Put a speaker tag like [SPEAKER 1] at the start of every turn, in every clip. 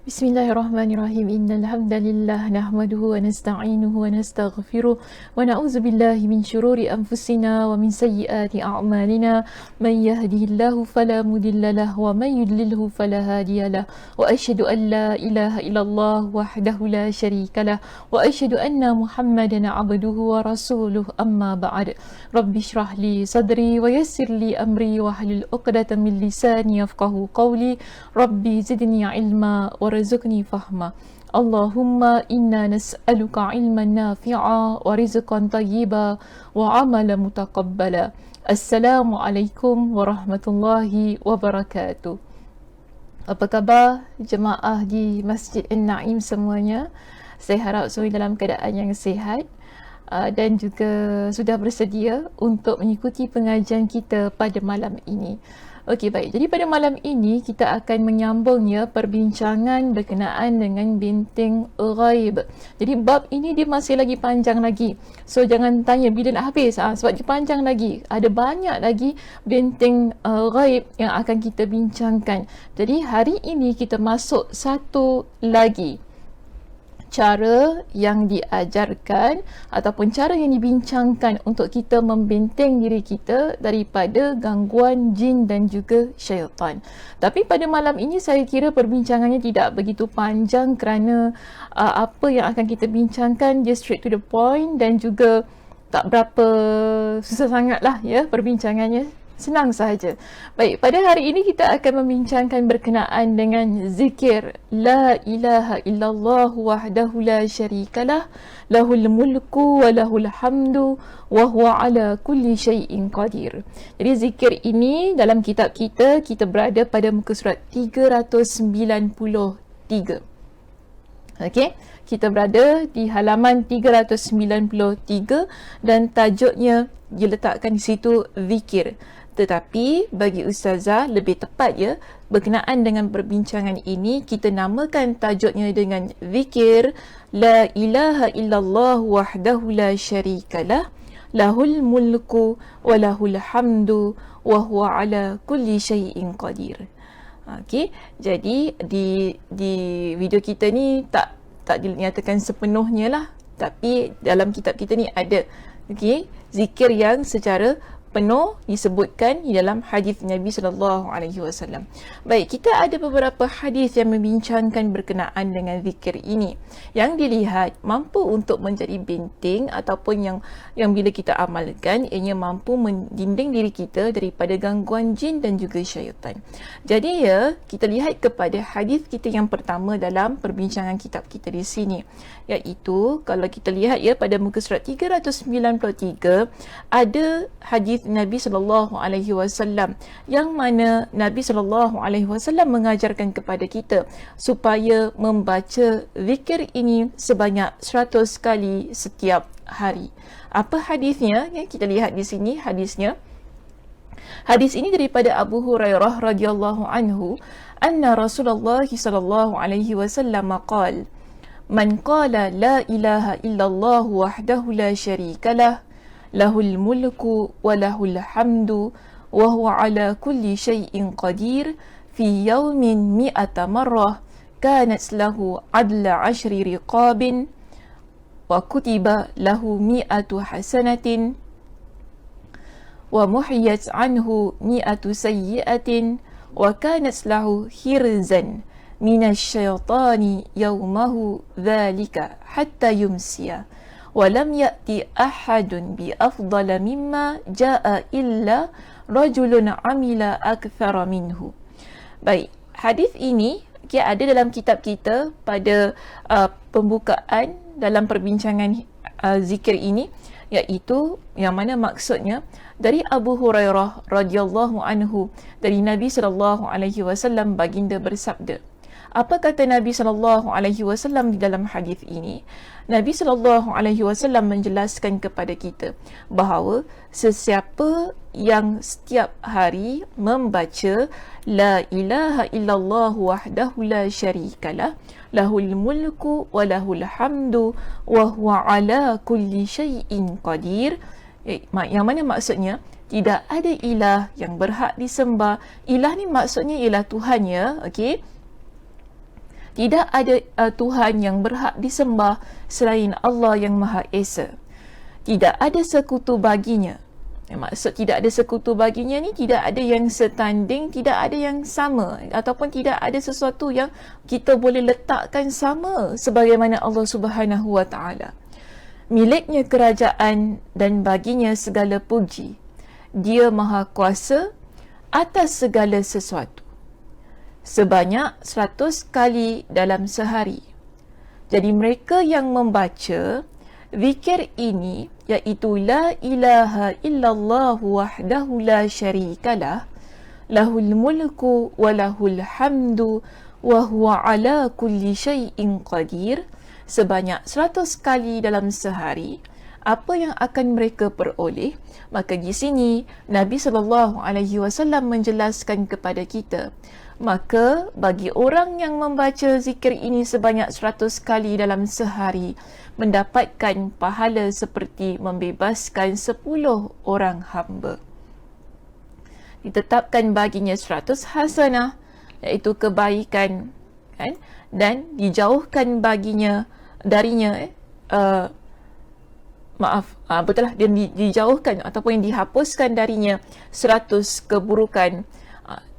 [SPEAKER 1] Bismillahirrahmanirrahim. Innal hamdalillah nahmaduhu wa nasta'inuhu wa nastaghfiruh wa na'udzu billahi min shururi anfusina wa min sayyiati a'malina. Man yahdihillahu fala mudilla lahu wa man yudlilhu fala hadiyalah. Wa asyhadu an la ilaha illallah wahdahu la syarikalah wa asyhadu anna Muhammadan 'abduhu wa rasuluh. Amma ba'd. Rabbi shrah li sadri wa yassir li amri wa hlul 'uqdatam min lisani yafqahu qawli. Rabbi zidni ilma wa warzuqni fahma. Allahumma inna nas'aluka ilman nafi'a wa rizqan tayyiba wa amalan mutaqabbala. Assalamualaikum warahmatullahi wabarakatuh. Apa khabar jemaah di Masjid An-Naim semuanya? Saya harap semua dalam keadaan yang sihat dan juga sudah bersedia untuk mengikuti pengajian kita pada malam ini. Okey, baik. Jadi pada malam ini kita akan menyambungnya perbincangan berkenaan dengan benteng ghaib. Jadi bab ini dia masih lagi panjang lagi. So jangan tanya bila nak habis sebab dia panjang lagi. Ada banyak lagi benteng ghaib yang akan kita bincangkan. Jadi hari ini kita masuk satu lagi cara yang diajarkan ataupun cara yang dibincangkan untuk kita membenteng diri kita daripada gangguan jin dan juga syaitan. Tapi pada malam ini saya kira perbincangannya tidak begitu panjang kerana apa yang akan kita bincangkan dia straight to the point dan juga tak berapa susah sangat lah ya perbincangannya. Senang sahaja. Baik, pada hari ini kita akan membincangkan berkenaan dengan zikir La ilaha illallah wahdahu la syarikalah lahul mulku wa lahul hamdu wa huwa ala kulli syai'in qadir. Jadi zikir ini dalam kitab kita berada pada muka surat 393. Okey, kita berada di halaman 393 dan tajuknya diletakkan di situ zikir. Tetapi bagi ustazah lebih tepat ya berkenaan dengan perbincangan ini kita namakan tajuknya dengan zikir La ilaha illallah wahdahu la syarikalah lahul mulku wa lahul hamdu wa huwa ala kulli syai'in qadir. Okey, jadi di video kita ni tak dinyatakan sepenuhnya lah, tapi dalam kitab kita ni ada okey zikir yang secara penuh disebutkan di dalam hadis Nabi sallallahu alaihi wasallam. Baik, kita ada beberapa hadis yang membincangkan berkenaan dengan zikir ini yang dilihat mampu untuk menjadi benteng ataupun yang bila kita amalkan ianya mampu mendinding diri kita daripada gangguan jin dan juga syaitan. Jadi ya, kita lihat kepada hadis kita yang pertama dalam perbincangan kitab kita di sini, iaitu kalau kita lihat ya pada muka surat 393 ada hadis Nabi sallallahu alaihi wasallam yang mana Nabi sallallahu alaihi wasallam mengajarkan kepada kita supaya membaca zikir ini sebanyak 100 kali setiap hari. Apa hadisnya? Ya, kita lihat di sini hadisnya. Hadis ini daripada Abu Hurairah radhiyallahu anhu, anna Rasulullah sallallahu alaihi wasallam qala: "Man qala la ilaha illallah wahdahu la syarikalah lahul mulku wa lahul hamdu wa huwa ala kulli syai'in qadir fi yawmin mi'ata marrah kanat lahu adla 'ashri riqabin wa kutiba lahu mi'atu hasanatin wa muhiyat anhu mi'atu sayyi'atin wa kanat lahu hirzan minasy syaitani yawmahu dhalika hatta yumsiya walam ya'ti ahadun bi afdala mimma jaa illa rajulun amila akthara minhu." Baik, hadis ini ada dalam kitab kita pada pembukaan dalam perbincangan zikir ini, iaitu yang mana maksudnya dari Abu Hurairah radhiyallahu anhu dari Nabi sallallahu alaihi wasallam baginda bersabda. Apa kata Nabi sallallahu alaihi wasallam di dalam hadis ini? Nabi sallallahu alaihi wasallam menjelaskan kepada kita bahawa sesiapa yang setiap hari membaca la ilaha illallah wahdahu la syarikalah lahul mulku wa lahul hamdu wa huwa ala kulli syai'in qadir, yang mana maksudnya tidak ada ilah yang berhak disembah. Ilah ni maksudnya ialah Tuhan ya, okey, Tidak ada Tuhan yang berhak disembah selain Allah yang Maha Esa. Tidak ada sekutu baginya. Maksud tidak ada sekutu baginya ni, tidak ada yang setanding, tidak ada yang sama, ataupun tidak ada sesuatu yang kita boleh letakkan sama sebagaimana Allah Subhanahu Wa Taala. Miliknya kerajaan dan baginya segala puji. Dia Maha Kuasa atas segala sesuatu. Sebanyak 100 kali dalam sehari. Jadi mereka yang membaca zikir ini, iaitu la ilaha illallah wahdahu la syarikalah, lahul mulku wa lahul hamdu wa huwa ala kulli syai'in qadir, sebanyak 100 kali dalam sehari, apa yang akan mereka peroleh? Maka di sini Nabi SAW menjelaskan kepada kita, maka bagi orang yang membaca zikir ini sebanyak 100 kali dalam sehari, mendapatkan pahala seperti membebaskan 10 orang hamba. Ditetapkan baginya 100 hasanah, iaitu kebaikan, kan? Dan dijauhkan baginya darinya dan dijauhkan ataupun dihapuskan darinya 100 keburukan,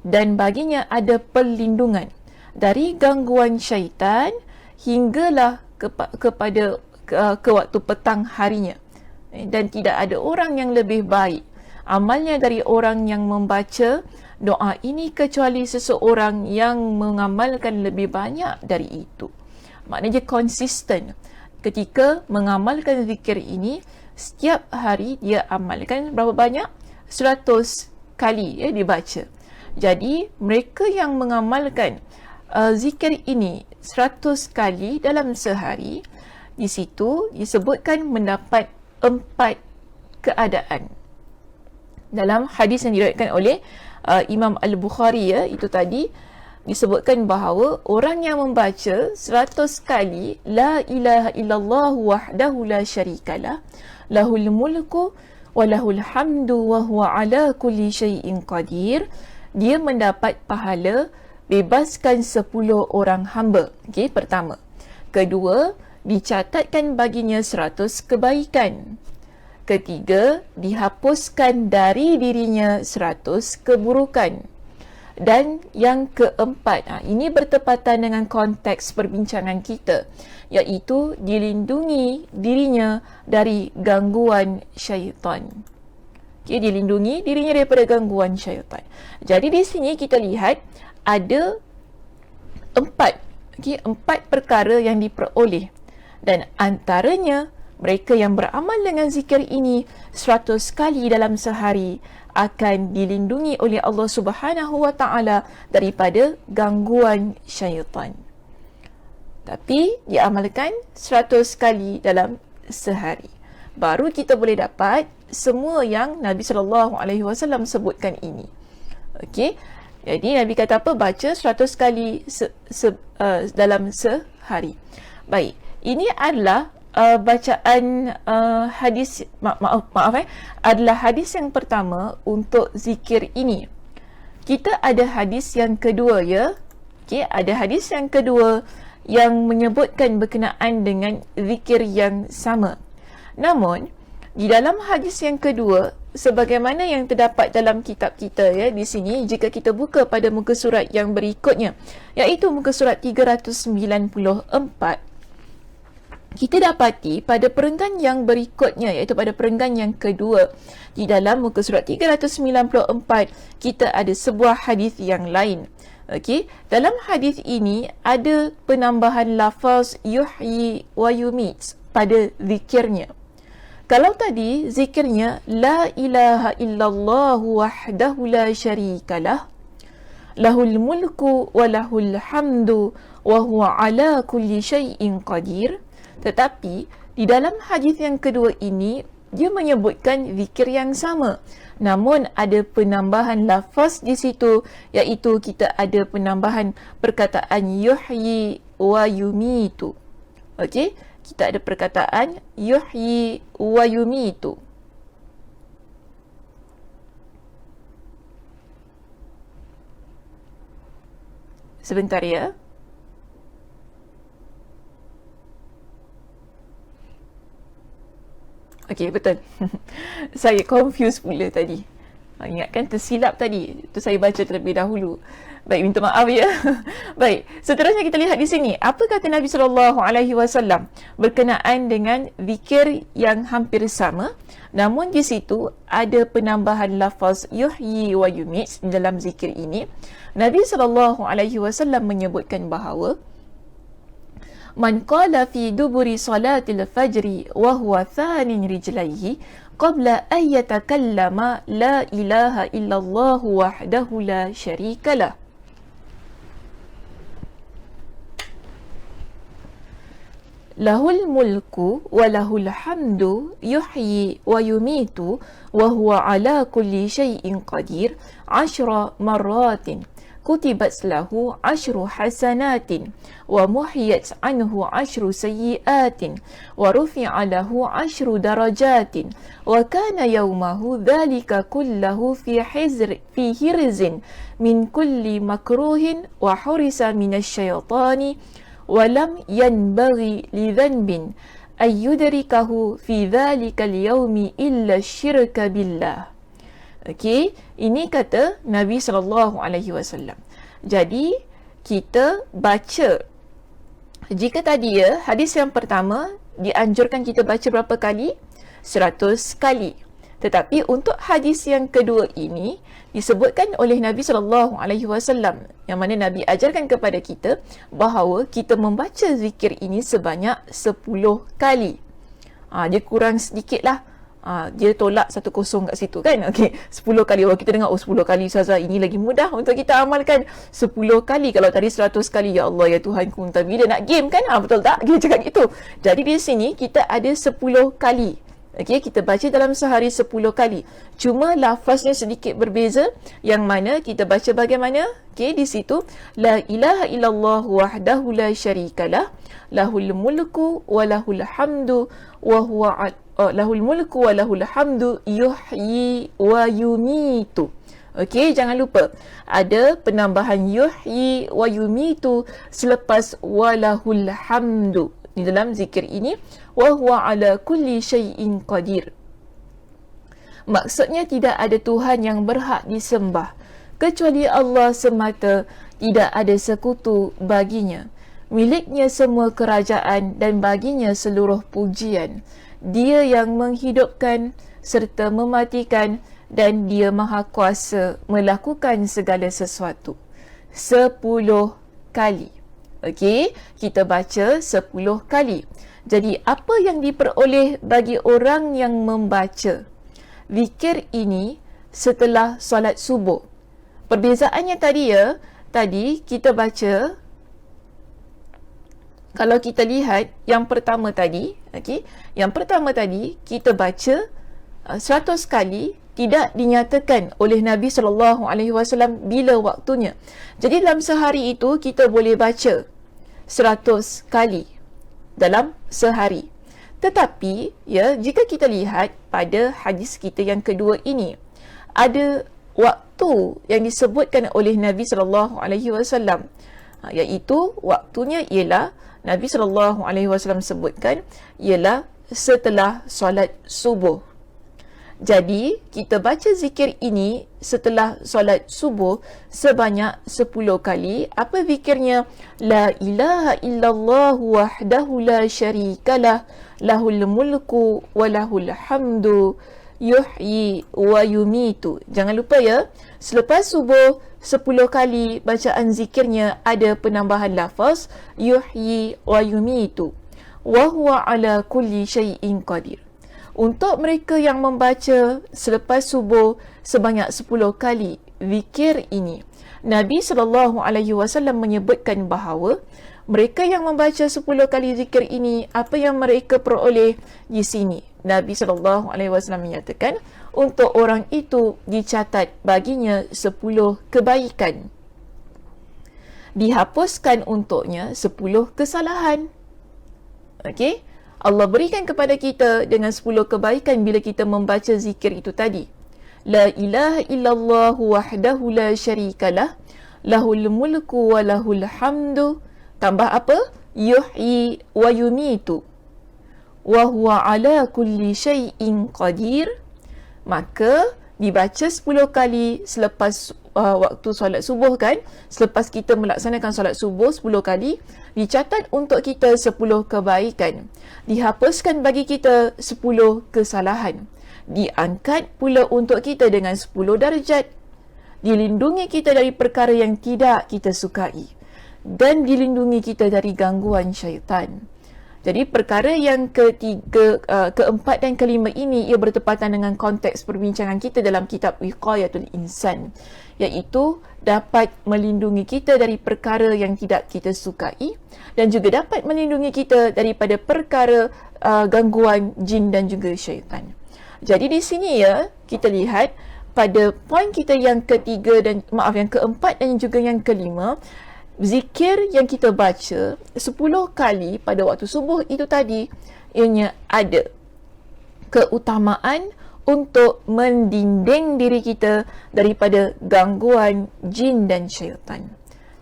[SPEAKER 1] dan baginya ada perlindungan dari gangguan syaitan hinggalah kepada ke waktu petang harinya. Dan tidak ada orang yang lebih baik amalnya dari orang yang membaca doa ini kecuali seseorang yang mengamalkan lebih banyak dari itu. Maknanya konsisten ketika mengamalkan zikir ini. Setiap hari dia amalkan berapa banyak? 100 kali dibaca. Jadi mereka yang mengamalkan zikir ini 100 kali dalam sehari, di situ disebutkan mendapat 4 keadaan. Dalam hadis yang diriwayatkan oleh Imam Al-Bukhari, itu tadi disebutkan bahawa orang yang membaca 100 kali la ilaha illallah wahdahu la syarikalah, lahul mulku wa lahul hamdu wa huwa ala kulli syai'in qadir, dia mendapat pahala bebaskan 10 orang hamba. Okey, pertama. Kedua, dicatatkan baginya 100 kebaikan. Ketiga, dihapuskan dari dirinya 100 keburukan. Dan yang keempat, ini bertepatan dengan konteks perbincangan kita, iaitu dilindungi dirinya dari gangguan syaitan. Okay, dilindungi dirinya daripada gangguan syaitan. Jadi di sini kita lihat ada 4 perkara yang diperoleh. Dan antaranya, mereka yang beramal dengan zikir ini 100 kali dalam sehari akan dilindungi oleh Allah Subhanahu Wa Taala daripada gangguan syaitan. Tapi diamalkan 100 kali dalam sehari, baru kita boleh dapat semua yang Nabi SAW sebutkan ini. Okey. Jadi Nabi kata apa? Baca 100 kali dalam sehari. Baik. Ini adalah bacaan hadis, adalah hadis yang pertama untuk zikir ini. Kita ada hadis yang kedua, ya. Okey, ada hadis yang kedua yang menyebutkan berkenaan dengan zikir yang sama. Namun, di dalam hadis yang kedua, sebagaimana yang terdapat dalam kitab kita, ya, di sini jika kita buka pada muka surat yang berikutnya, iaitu muka surat 394, kita dapati pada perenggan yang berikutnya, iaitu pada perenggan yang kedua, di dalam muka surat 394, kita ada sebuah hadis yang lain. Okey, dalam hadis ini ada penambahan lafaz yuhyi wa yumit pada zikirnya. Kalau tadi zikirnya la ilaha illallah wahdahu la syarikalah, lahul mulku wa lahul hamdu wa huwa ala kulli syai'in qadir. Tetapi di dalam hadis yang kedua ini, dia menyebutkan zikir yang sama, namun ada penambahan lafaz di situ, iaitu kita ada penambahan perkataan yuhyi wa yumitu. Okey, kita ada perkataan yuhyi wa yumitu. Sebentar, ya. Okey, betul. Saya confuse pula tadi. Ingatkan tersilap tadi. Itu saya baca terlebih dahulu. Baik, minta maaf ya. Baik, seterusnya kita lihat di sini. Apa kata Nabi SAW berkenaan dengan zikir yang hampir sama? Namun di situ ada penambahan lafaz yuhyi wa yumit dalam zikir ini. Nabi SAW menyebutkan bahawa man qala fi duburi salatil fajri wa huwa thanin rijlaihi qabla an yatakallama la ilaha illallah wahdahu la syarikalah. Lahul mulku wa lahul hamdu yuhyi wa yumitu wa huwa ala kulli syai'in qadir 10 marratin kutibat lahu 10 hasanatin wa muhiyat anhu 10 sayyiatin wa rufi'a lahu 10 darajatin wa kana yawmahu dhalika kullahu fi hirzin min kulli makruhin wa hurisa minasy syaitani walam yanbaghi li dhanbin ay yudrikahu fi dhalikal yawmi illa syirka billah. Okey, ini kata Nabi SAW. Jadi kita baca, jika tadi hadis yang pertama dianjurkan kita baca berapa kali? 100 kali. Tetapi untuk hadis yang kedua ini disebutkan oleh Nabi SAW, yang mana Nabi ajarkan kepada kita bahawa kita membaca zikir ini sebanyak 10 kali. Dia kurang sedikit lah. Dia tolak 10 kat situ kan. Okey, 10 kali. Kita dengar 10 kali Ustazah, ini lagi mudah untuk kita amalkan. 10 kali. Kalau tadi 100 kali, ya Allah ya Tuhanku, entah bila nak game kan. Betul tak? Kita cakap gitu. Jadi di sini kita ada 10 kali. Okey, kita baca dalam sehari 10 kali. Cuma lafaznya sedikit berbeza, yang mana kita baca bagaimana? Okey, di situ la ilaha illallah wahdahu la syarikalah, lahul mulku wa lahul hamdu wa huwa lahul mulku wa lahul hamdu yuhyi wa yumitu. Okey, jangan lupa ada penambahan yuhyi wa yumitu selepas walahul hamdu di dalam zikir ini, wa huwa ala kulli syai'in qadir. Maksudnya tidak ada Tuhan yang berhak disembah kecuali Allah semata, tidak ada sekutu baginya. Miliknya semua kerajaan dan baginya seluruh pujian. Dia yang menghidupkan serta mematikan dan dia maha kuasa melakukan segala sesuatu. 10 kali. Okey, kita baca 10 kali. Jadi apa yang diperoleh bagi orang yang membaca zikir ini setelah solat subuh? Perbezaannya tadi tadi kita baca, kalau kita lihat yang pertama tadi, okey, yang pertama tadi kita baca 100 kali, tidak dinyatakan oleh Nabi SAW bila waktunya. Jadi dalam sehari itu kita boleh baca 100 kali dalam sehari. Tetapi jika kita lihat pada hadis kita yang kedua ini, ada waktu yang disebutkan oleh Nabi SAW, iaitu waktunya ialah Nabi SAW sebutkan ialah setelah solat subuh. Jadi, kita baca zikir ini setelah solat subuh sebanyak 10 kali. Apa zikirnya? La ilaha illallah wahdahu la syarikalah, lahul mulku wa lahul hamdu yuhyi wa yumitu. Jangan lupa selepas subuh 10 kali bacaan zikirnya ada penambahan lafaz yuhyi wa yumitu wa huwa ala kulli syai'in qadir. Untuk mereka yang membaca selepas subuh sebanyak 10 kali zikir ini, Nabi SAW menyebutkan bahawa mereka yang membaca 10 kali zikir ini, apa yang mereka peroleh di sini? Nabi SAW menyatakan untuk orang itu dicatat baginya 10 kebaikan. Dihapuskan untuknya 10 kesalahan. Okey? Allah berikan kepada kita dengan 10 kebaikan bila kita membaca zikir itu tadi. La ilaha illallah wahdahu la syarikalah, lahul mulku wa lahul hamdu. Tambah apa? Yuhyi wa yumitu. wa huwa ala kulli syai'in qadir, maka dibaca 10 kali selepas waktu solat subuh kan. Selepas kita melaksanakan solat subuh 10 kali, dicatat untuk kita 10 kebaikan, dihapuskan bagi kita 10 kesalahan, diangkat pula untuk kita dengan 10 darjat, dilindungi kita dari perkara yang tidak kita sukai, dan dilindungi kita dari gangguan syaitan. Jadi perkara yang ketiga, keempat dan kelima ini ia bertepatan dengan konteks perbincangan kita dalam kitab Wiqayatul Insan, iaitu dapat melindungi kita dari perkara yang tidak kita sukai dan juga dapat melindungi kita daripada perkara gangguan jin dan juga syaitan. Jadi di sini ya, kita lihat pada poin kita yang ketiga dan yang keempat dan juga yang kelima, zikir yang kita baca 10 kali pada waktu subuh itu tadi, ianya ada keutamaan untuk mendinding diri kita daripada gangguan jin dan syaitan.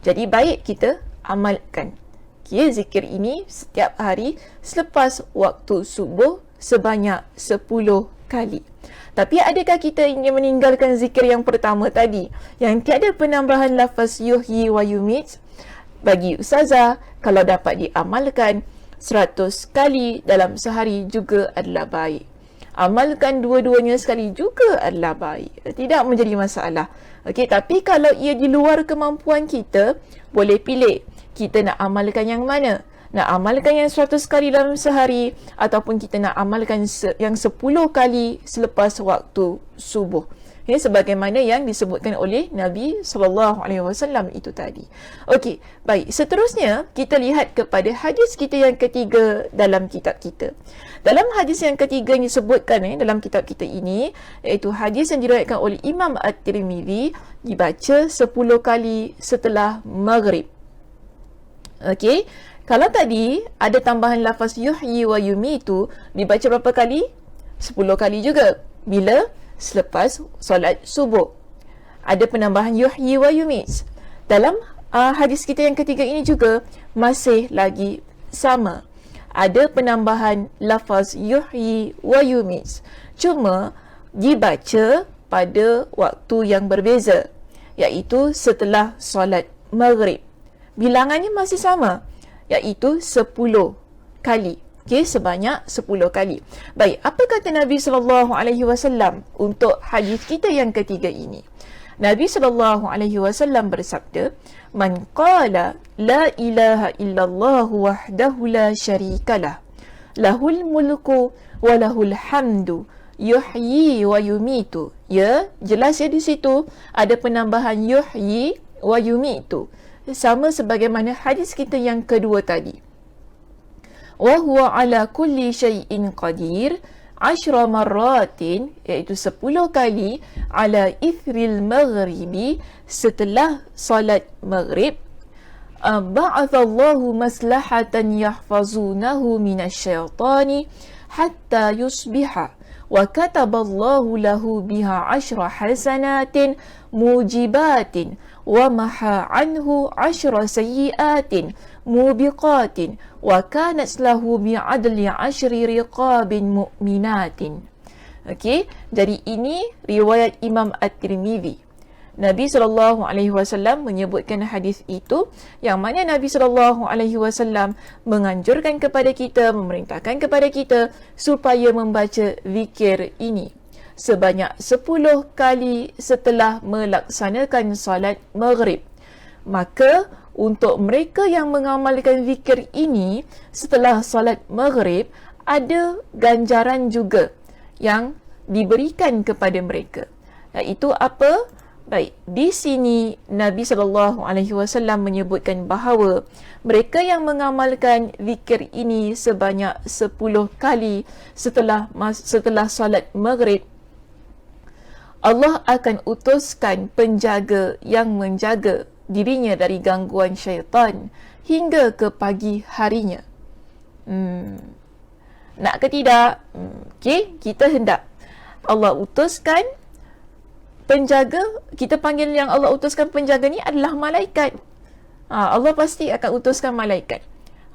[SPEAKER 1] Jadi baik kita amalkan zikir ini setiap hari selepas waktu subuh sebanyak 10 kali. Tapi adakah kita ingin meninggalkan zikir yang pertama tadi, yang tiada penambahan lafaz yuhyi wa yumit? Bagi ustazah, kalau dapat diamalkan 100 kali dalam sehari juga adalah baik. Amalkan dua-duanya sekali juga adalah baik. Tidak menjadi masalah. Okey, tapi kalau ia di luar kemampuan kita, boleh pilih. Kita nak amalkan yang mana? Nak amalkan yang 100 kali dalam sehari, ataupun kita nak amalkan yang 10 kali selepas waktu subuh. Okay, sebagaimana yang disebutkan oleh Nabi SAW itu tadi. Okey, baik. Seterusnya, kita lihat kepada hadis kita yang ketiga dalam kitab kita. Dalam hadis yang ketiga yang disebutkan dalam kitab kita ini, iaitu hadis yang diriwayatkan oleh Imam At-Tirmidzi, dibaca 10 kali setelah maghrib. Okey, kalau tadi ada tambahan lafaz yuhyi wa yumitu, dibaca berapa kali? 10 kali juga. Bila? Selepas solat subuh. Ada penambahan yuhyi wa yumit. Dalam hadis kita yang ketiga ini juga masih lagi sama. Ada penambahan lafaz yuhyi wa yumit. Cuma dibaca pada waktu yang berbeza, iaitu setelah solat maghrib. Bilangannya masih sama, iaitu 10 kali. Okey, sebanyak 10 kali. Baik, apa kata Nabi SAW untuk hadis kita yang ketiga ini? Nabi SAW bersabda, "Man qala la ilaha illallah wahdahu la syarikalah, lahul mulku wa lahul hamdu, yuhyi wa yumitu." Ya, jelas ya di situ ada penambahan yuhyi wa yumitu. Sama sebagaimana hadis kita yang kedua tadi. Wa huwa ala kulli syai'in qadir 10 marratin, iaitu 10 kali, ala ithril maghribi, setelah salat maghrib. Ba'athallahu maslahatan yahfazunahu minasyaitani hatta yusbiha, wa kataballahu lahu biha 10 hasanatin mujibatin, wa maha anhu 10 sayyiatin mubiqatin, wa kanat lahu bi'adli 10 riqabin mu'minatin. Okey, jadi ini riwayat Imam At-Tirmidzi. Nabi SAW menyebutkan hadis itu, yang mana Nabi SAW menganjurkan kepada kita, memerintahkan kepada kita supaya membaca zikir ini sebanyak 10 kali setelah melaksanakan salat maghrib. Maka untuk mereka yang mengamalkan zikir ini setelah salat maghrib, ada ganjaran juga yang diberikan kepada mereka. Iaitu apa? Baik, di sini Nabi SAW menyebutkan bahawa mereka yang mengamalkan zikir ini sebanyak 10 kali setelah salat maghrib, Allah akan utuskan penjaga yang menjaga dirinya dari gangguan syaitan hingga ke pagi harinya. Nak ke tidak? Okey, kita hendak Allah utuskan penjaga. Kita panggil yang Allah utuskan penjaga ni adalah malaikat. Allah pasti akan utuskan malaikat.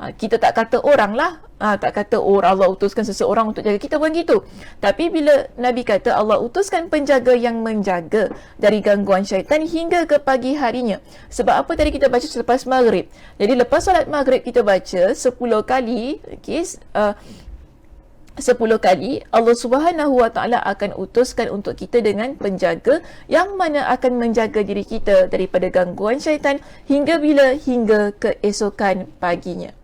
[SPEAKER 1] Kita tak kata orang lah, tak kata Allah utuskan seseorang untuk jaga kita, bukan gitu. Tapi bila Nabi kata Allah utuskan penjaga yang menjaga dari gangguan syaitan hingga ke pagi harinya. Sebab apa tadi kita baca selepas maghrib. Jadi lepas solat maghrib kita baca 10 kali, okay, 10 kali Allah Subhanahu Wa Taala akan utuskan untuk kita dengan penjaga yang mana akan menjaga diri kita daripada gangguan syaitan hingga bila? Hingga keesokan paginya.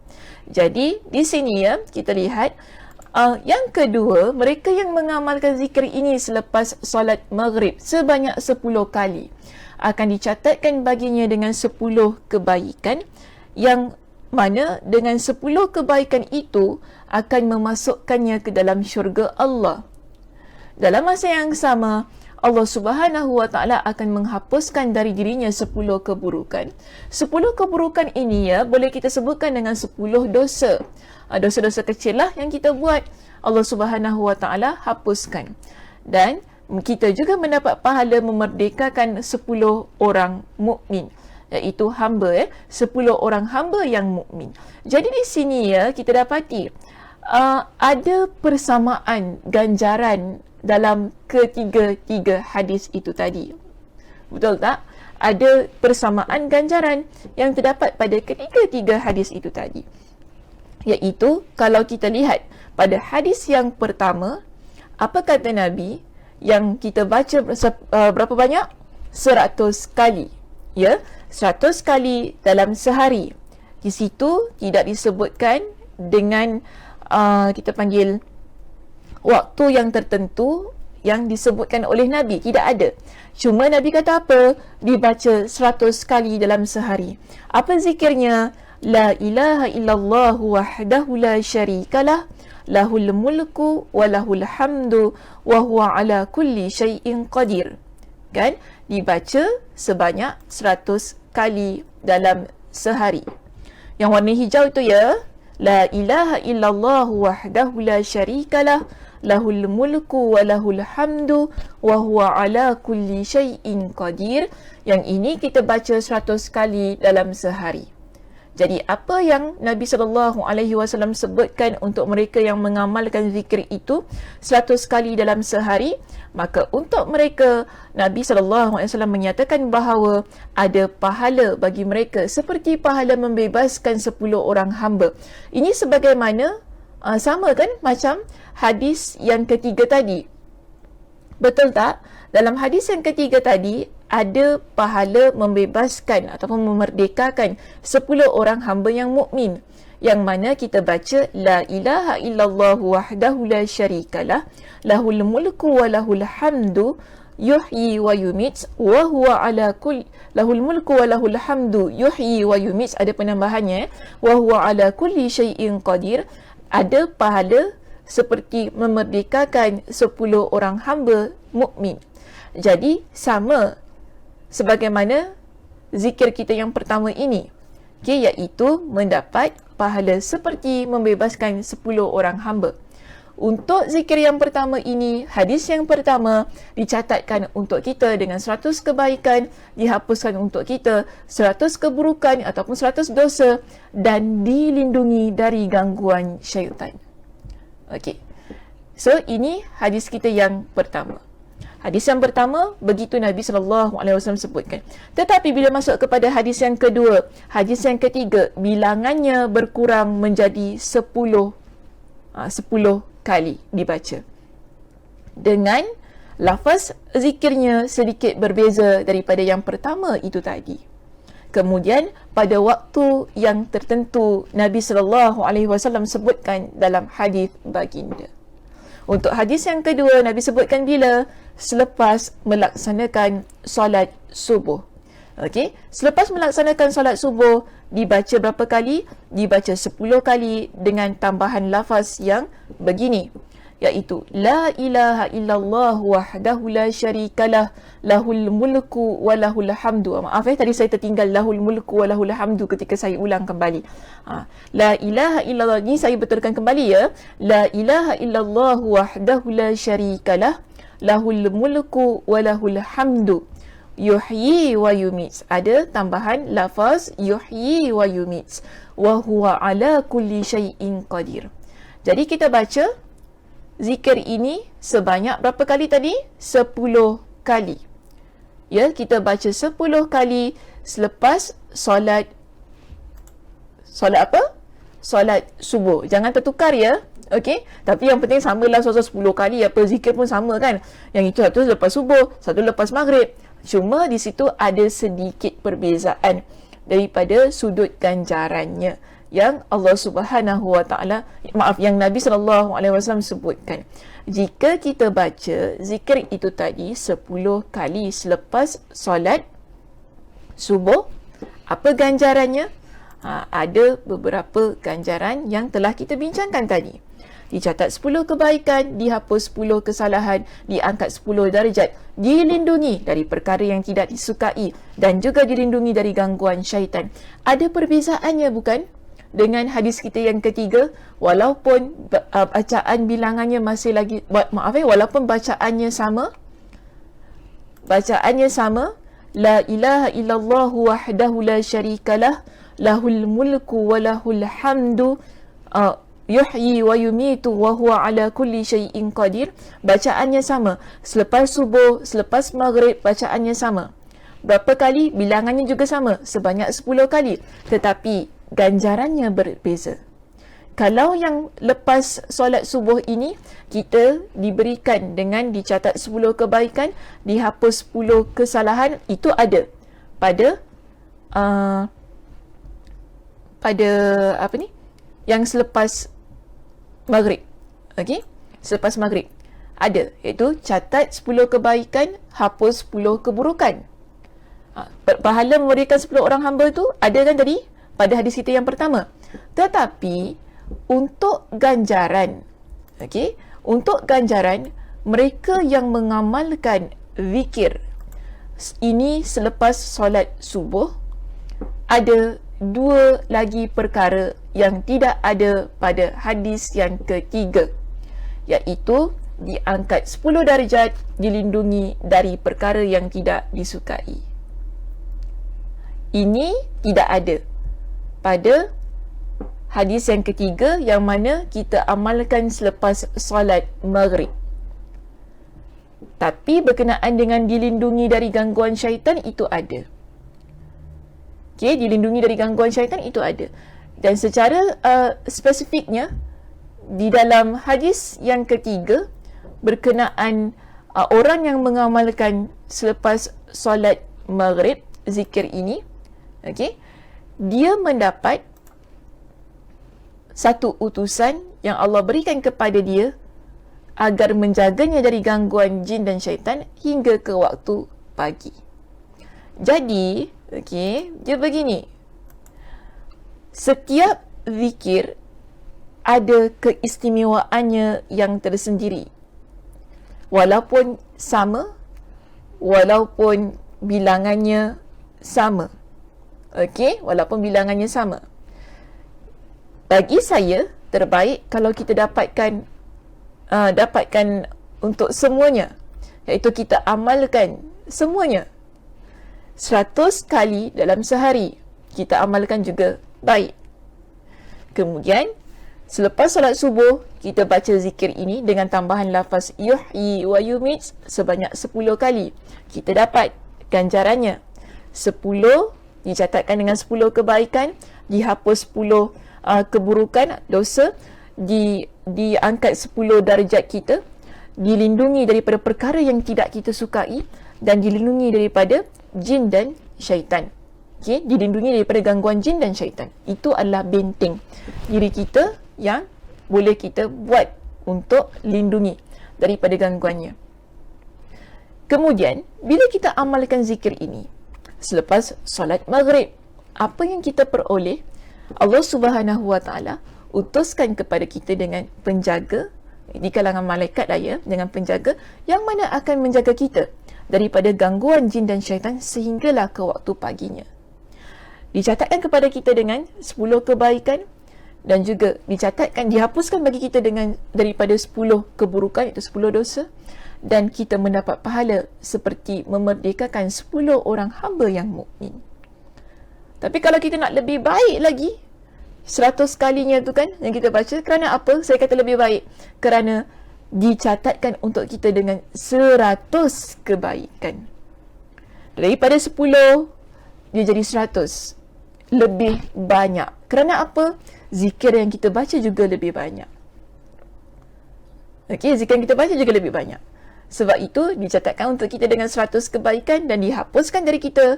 [SPEAKER 1] Jadi di sini ya kita lihat yang kedua, mereka yang mengamalkan zikir ini selepas solat maghrib sebanyak 10 kali akan dicatatkan baginya dengan 10 kebaikan, yang mana dengan 10 kebaikan itu akan memasukkannya ke dalam syurga Allah. Dalam masa yang sama, Allah Subhanahu Wa Taala akan menghapuskan dari dirinya 10 keburukan. 10 keburukan ini ya boleh kita sebutkan dengan 10 dosa. Dosa-dosa kecil lah yang kita buat, Allah Subhanahu Wa Taala hapuskan. Dan kita juga mendapat pahala memerdekakan 10 orang mukmin, iaitu hamba 10 orang hamba yang mukmin. Jadi di sini ya kita dapati ada persamaan ganjaran dalam ketiga-tiga hadis itu tadi. Betul tak? Ada persamaan ganjaran yang terdapat pada ketiga-tiga hadis itu tadi. Iaitu kalau kita lihat pada hadis yang pertama, apa kata Nabi? Yang kita baca berapa banyak? 100 kali. Ya, 100 kali dalam sehari. Di situ tidak disebutkan dengan kita panggil waktu yang tertentu yang disebutkan oleh Nabi. Tidak ada. Cuma Nabi kata apa? Dibaca 100 kali dalam sehari. Apa zikirnya? La ilaha illallah wahdahu la syarikalah, lahul mulku wa lahul hamdu wa huwa ala kulli syai'in qadir. Kan? Dibaca sebanyak 100 kali dalam sehari. Yang warna hijau itu ya, la ilaha illallah wahdahu la syarikalah, lahul mulku wa lahul hamdu wa huwa ala kulli syai'in qadir. Yang ini kita baca 100 kali dalam sehari. Jadi apa yang Nabi SAW sebutkan untuk mereka yang mengamalkan zikir itu 100 kali dalam sehari, maka untuk mereka Nabi SAW menyatakan bahawa ada pahala bagi mereka seperti pahala membebaskan 10 orang hamba. Ini sebagaimana sama kan macam hadis yang ketiga tadi. Betul tak? Dalam hadis yang ketiga tadi ada pahala membebaskan ataupun memerdekakan 10 orang hamba yang mukmin, yang mana kita baca la ilaha illallah wahdahu la syarikalah, lahul mulku wa lahul hamdu yuhyi wa yumit wa huwa ala kulli, lahul mulku wa lahul hamdu yuhyi wa yumit, ada penambahannya, wa huwa ala kulli syai'in qadir. Ada pahala seperti memerdekakan 10 orang hamba mukmin. Jadi sama sebagaimana zikir kita yang pertama ini, okay, iaitu mendapat pahala seperti membebaskan 10 orang hamba. Untuk zikir yang pertama ini, hadis yang pertama dicatatkan untuk kita dengan 100 kebaikan, dihapuskan untuk kita 100 keburukan ataupun 100 dosa dan dilindungi dari gangguan syaitan. Okey. So ini hadis kita yang pertama. Hadis yang pertama, begitu Nabi SAW sebutkan. Tetapi bila masuk kepada hadis yang kedua, hadis yang ketiga, bilangannya berkurang menjadi 10 kali dibaca. Dengan lafaz zikirnya sedikit berbeza daripada yang pertama itu tadi. Kemudian pada waktu yang tertentu Nabi SAW sebutkan dalam hadis baginda. Untuk hadis yang kedua, Nabi sebutkan bila? Selepas melaksanakan solat subuh. Okey, selepas melaksanakan solat subuh, dibaca berapa kali? Dibaca 10 kali dengan tambahan lafaz yang begini, iaitu la ilaha illallah wahdahu la syarikalah, lahul mulku wa lahul hamdu. Maaf tadi saya tertinggal lahul mulku wa lahul hamdu ketika saya ulang kembali. La ilaha illallah ni saya betulkan kembali ya. La ilaha illallah wahdahu la syarikalah, lahul mulku wa lahul hamdu yuhyi wa yumits. Ada tambahan lafaz yuhyi wa yumits. Wa huwa ala kulli syai'in qadir. Jadi kita baca zikir ini sebanyak berapa kali tadi? 10 kali. Ya, kita baca 10 kali selepas solat apa? Solat subuh. Jangan tertukar ya. Okey, tapi yang penting samalah 10 kali, apa zikir pun sama kan. Yang itu satu lepas subuh, satu lepas maghrib. Cuma di situ ada sedikit perbezaan daripada sudut ganjarannya yang Allah Subhanahu Wa Taala, yang Nabi sallallahu alaihi wasallam sebutkan. Jika kita baca zikir itu tadi 10 kali selepas solat subuh, apa ganjarannya? Ada beberapa ganjaran yang telah kita bincangkan tadi. Dicatat 10 kebaikan, dihapus 10 kesalahan, diangkat 10 darjat, dilindungi dari perkara yang tidak disukai dan juga dilindungi dari gangguan syaitan. Ada perbezaannya bukan? Dengan hadis kita yang ketiga, walaupun bacaan bilangannya masih lagi, walaupun bacaannya sama, la ilaha illallah wahdahu la syarikalah, lahul mulku wa lahul hamdu, yuhyi wa yumitu wa huwa ala kulli syai'in qadir. Bacaannya sama. Selepas subuh, selepas maghrib, bacaannya sama. Berapa kali? Bilangannya juga sama, sebanyak 10 kali. Tetapi ganjarannya berbeza. Kalau yang lepas solat subuh ini, kita diberikan dengan dicatat 10 kebaikan, dihapus 10 kesalahan. Itu ada pada apa ni? Yang selepas maghrib. Okey? Selepas maghrib. Ada. Iaitu catat 10 kebaikan, hapus 10 keburukan. Pahala memberikan 10 orang hamba tu ada kan tadi? Pada hadis kita yang pertama. Tetapi untuk ganjaran, okey? Untuk ganjaran, mereka yang mengamalkan zikir ini selepas solat subuh, ada 2 lagi perkara yang tidak ada pada hadis yang ketiga, iaitu diangkat 10 darjat, dilindungi dari perkara yang tidak disukai. Ini tidak ada pada hadis yang ketiga yang mana kita amalkan selepas solat maghrib. Tapi berkenaan dengan dilindungi dari gangguan syaitan, itu ada. Okey, dilindungi dari gangguan syaitan itu ada. Dan secara spesifiknya di dalam hadis yang ketiga berkenaan orang yang mengamalkan selepas solat maghrib zikir ini, okey, dia mendapat satu utusan yang Allah berikan kepada dia agar menjaganya dari gangguan jin dan syaitan hingga ke waktu pagi. Jadi, okey, dia begini. Setiap zikir ada keistimewaannya yang tersendiri. Walaupun sama, walaupun bilangannya sama. Okey, walaupun bilangannya sama. Bagi saya, terbaik kalau kita dapatkan untuk semuanya, iaitu kita amalkan semuanya 100 kali dalam sehari. Kita amalkan juga baik. Kemudian selepas solat subuh, kita baca zikir ini dengan tambahan lafaz yuhyi wa yumits sebanyak 10 kali. Kita dapat ganjarannya 10, dicatatkan dengan 10 kebaikan, dihapus 10 keburukan, dosa, diangkat 10 darjat kita, dilindungi daripada perkara yang tidak kita sukai, dan dilindungi daripada jin dan syaitan. Okay? Dilindungi daripada gangguan jin dan syaitan. Itu adalah benteng diri kita yang boleh kita buat untuk lindungi daripada gangguannya. Kemudian, bila kita amalkan zikir ini selepas solat maghrib, apa yang kita peroleh? Allah Subhanahu Wa Taala utuskan kepada kita dengan penjaga di kalangan malaikat lah ya, dengan penjaga yang mana akan menjaga kita daripada gangguan jin dan syaitan sehinggalah ke waktu paginya. Dicatatkan kepada kita dengan 10 kebaikan, dan juga dicatatkan, dihapuskan bagi kita dengan daripada 10 keburukan, iaitu 10 dosa, dan kita mendapat pahala seperti memerdekakan 10 orang hamba yang mukmin. Tapi kalau kita nak lebih baik lagi, 100 kalinya tu kan yang kita baca, kerana apa saya kata lebih baik? Kerana dicatatkan untuk kita dengan 100 kebaikan. Daripada 10 dia jadi 100, lebih banyak. Kerana apa? Zikir yang kita baca juga lebih banyak. Okey, zikir yang kita baca juga lebih banyak. Sebab itu dicatatkan untuk kita dengan 100 kebaikan dan dihapuskan dari kita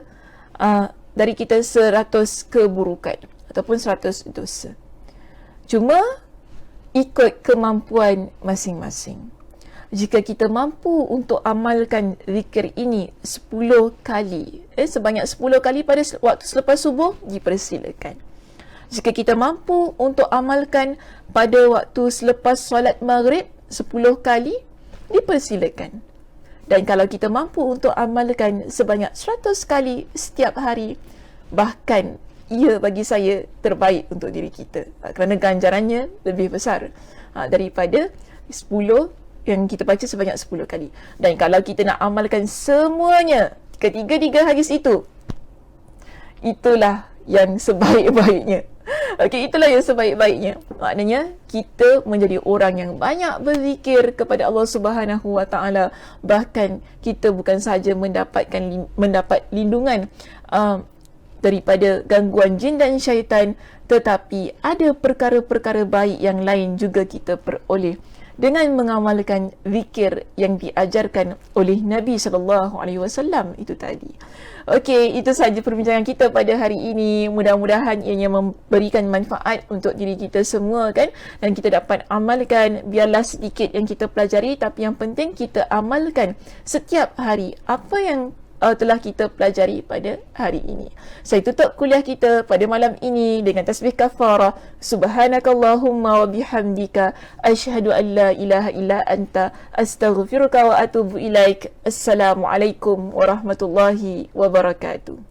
[SPEAKER 1] 100 keburukan ataupun 100 dosa. Cuma ikut kemampuan masing-masing. Jika kita mampu untuk amalkan zikir ini 10 kali, sebanyak 10 kali pada waktu selepas subuh, dipersilakan. Jika kita mampu untuk amalkan pada waktu selepas solat maghrib 10 kali, dipersilakan. Dan kalau kita mampu untuk amalkan sebanyak 100 kali setiap hari, bahkan ia bagi saya terbaik untuk diri kita, kerana ganjarannya lebih besar daripada 10 yang kita baca sebanyak 10 kali. Dan kalau kita nak amalkan semuanya, ketiga-tiga hadis itu, itulah yang sebaik-baiknya. Okey, itulah yang sebaik-baiknya. Maknanya kita menjadi orang yang banyak berzikir kepada Allah Subhanahu Wa Taala. Bahkan kita bukan sahaja mendapat lindungan daripada gangguan jin dan syaitan, tetapi ada perkara-perkara baik yang lain juga kita peroleh dengan mengamalkan zikir yang diajarkan oleh Nabi SAW itu tadi. Okey, itu sahaja perbincangan kita pada hari ini. Mudah-mudahan ianya memberikan manfaat untuk diri kita semua kan, dan kita dapat amalkan. Biarlah sedikit yang kita pelajari, tapi yang penting kita amalkan setiap hari apa yang telah kita pelajari pada hari ini. Saya tutup kuliah kita pada malam ini dengan tasbih kafarah. Subhanakallahumma wa bihamdika asyhadu an la ilaha illa anta astaghfiruka wa atubu ilaik. Assalamualaikum warahmatullahi wabarakatuh.